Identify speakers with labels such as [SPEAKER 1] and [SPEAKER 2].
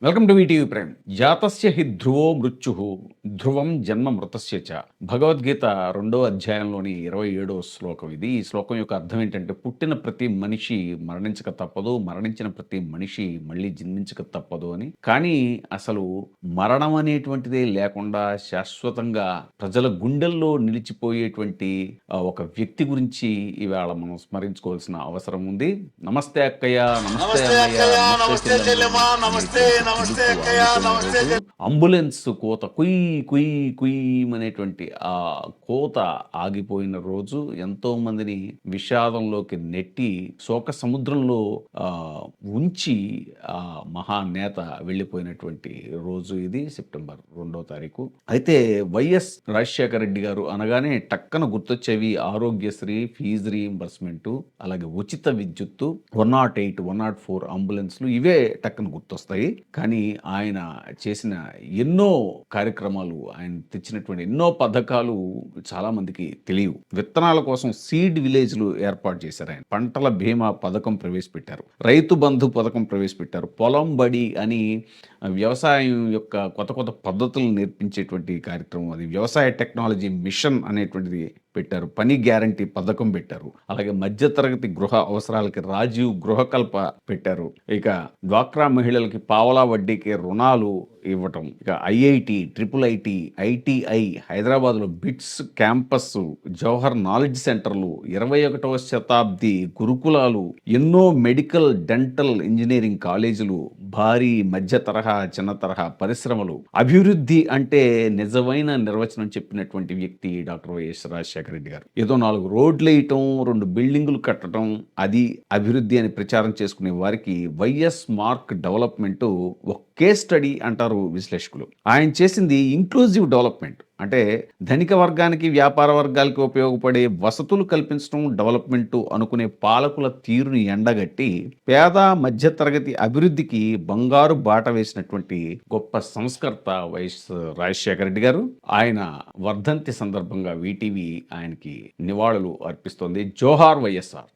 [SPEAKER 1] Welcome to VTV prime. జాతస్య హి ధ్రువో మృత్యు ధ్రువం జన్మ మృతస్య చ. భగవద్గీత 2వ అధ్యాయంలోని 27వ శ్లోకం ఇది. ఈ శ్లోకం యొక్క అర్థం ఏంటంటే, పుట్టిన ప్రతి మనిషి మరణించక తప్పదు, మరణించిన ప్రతి మనిషి మళ్ళీ జన్మించక తప్పదు అని. కానీ అసలు మరణం అనేటువంటిదే లేకుండా శాశ్వతంగా ప్రజల గుండెల్లో నిలిచిపోయేటువంటి ఒక వ్యక్తి గురించి ఇవాళ మనం స్మరించుకోవాల్సిన అవసరం ఉంది. నమస్తే అక్కయ్య, నమస్తే
[SPEAKER 2] నమస్తే
[SPEAKER 1] అన్నయ్య,
[SPEAKER 2] అక్కయ్య,
[SPEAKER 1] నమస్తే
[SPEAKER 2] నమస్తే
[SPEAKER 1] చెల్లెమ్మ
[SPEAKER 2] చెల్లెమ్మా, నమస్తే
[SPEAKER 1] అనేటువంటి
[SPEAKER 2] నమస్తే
[SPEAKER 1] పిలుపు
[SPEAKER 2] అక్కయ్య, నమస్తే
[SPEAKER 1] అందుతున్న రోజు అంబులెన్స్ కోత కుయ్ కుయ్ కుయ్ అనేటువంటి ఆ కోత ఆగిపోయిన రోజు ఎంతో మందిని విషాదంలోకి నెట్టి శోక సముద్రంలో ఆ ఉంచి ఆ మహానేత వెళ్ళిపోయినటువంటి రోజు ఇది సెప్టెంబర్ 2వ తారీఖు. అయితే వైఎస్ రాజశేఖర రెడ్డి గారు అనగానే టక్కన గుర్తొచ్చేవి ఆరోగ్యశ్రీ, ఫీజు రీయింబర్స్మెంట్, అలాగే ఉచిత విద్యుత్తు, 108, 104 అంబులెన్స్లు ఇవే టక్కన గుర్తొస్తాయి. కానీ ఆయన చేసిన ఎన్నో కార్యక్రమాలు, ఆయన తెచ్చినటువంటి ఎన్నో పథకాలు చాలా మందికి తెలియవు. విత్తనాల కోసం సీడ్ విలేజ్లు ఏర్పాటు చేశారు. ఆయన పంటల బీమా పథకం ప్రవేశపెట్టారు, రైతు బంధు పథకం ప్రవేశపెట్టారు, పొలం బడి అని వ్యవసాయం యొక్క కొత్త కొత్త పద్ధతులను నేర్పించేటువంటి కార్యక్రమం, అది వ్యవసాయ టెక్నాలజీ మిషన్ అనేటువంటిది పెట్టారు, పని గ్యారంటీ పథకం పెట్టారు, అలాగే మధ్యతరగతి గృహ అవసరాలకి రాజీవ్ గృహకల్ప పెట్టారు, ఇక డ్వాక్రా మహిళలకి పావలా వడ్డీకి రుణాలు ఇవ్వటం, ఇక ఐఐటి, ట్రిపుల్ ఐటి, ఐటిఐ, హైదరాబాద్లో బిట్స్ క్యాంపస్, జవహర్ నాలెడ్జ్ సెంటర్లు, 21వ శతాబ్ది గురుకులాలు, ఎన్నో మెడికల్, డెంటల్, ఇంజనీరింగ్ కాలేజీలు, భారీ మధ్య తరహా, చిన్న తరహా పరిశ్రమలు. అభివృద్ధి అంటే నిజమైన నిర్వచనం చెప్పినటువంటి వ్యక్తి డాక్టర్ వైఎస్ రాజశేఖర రెడ్డి గారు. ఏదో 4 రోడ్లు వేయటం, 2 బిల్డింగులు కట్టడం అది అభివృద్ధి అని ప్రచారం చేసుకునే వారికి వైఎస్ మార్క్ డెవలప్మెంట్ ఒక కేస్ స్టడీ అంటారు విశ్లేషకులు. ఆయన చేసింది ఇంక్లూజివ్ డెవలప్మెంట్, అంటే ధనిక వర్గానికి, వ్యాపార వర్గాలకి ఉపయోగపడే వసతులు కల్పించడం డెవలప్మెంట్ అనుకునే పాలకుల తీరుని ఎండగట్టి పేద మధ్యతరగతి అభివృద్ధికి బంగారు బాట వేసినటువంటి గొప్ప సంస్కర్త వైఎస్ రాజశేఖర రెడ్డి గారు. ఆయన వర్ధంతి సందర్భంగా వీటీవీ ఆయనకి నివాళులు అర్పిస్తోంది. జోహార్ వైఎస్ఆర్.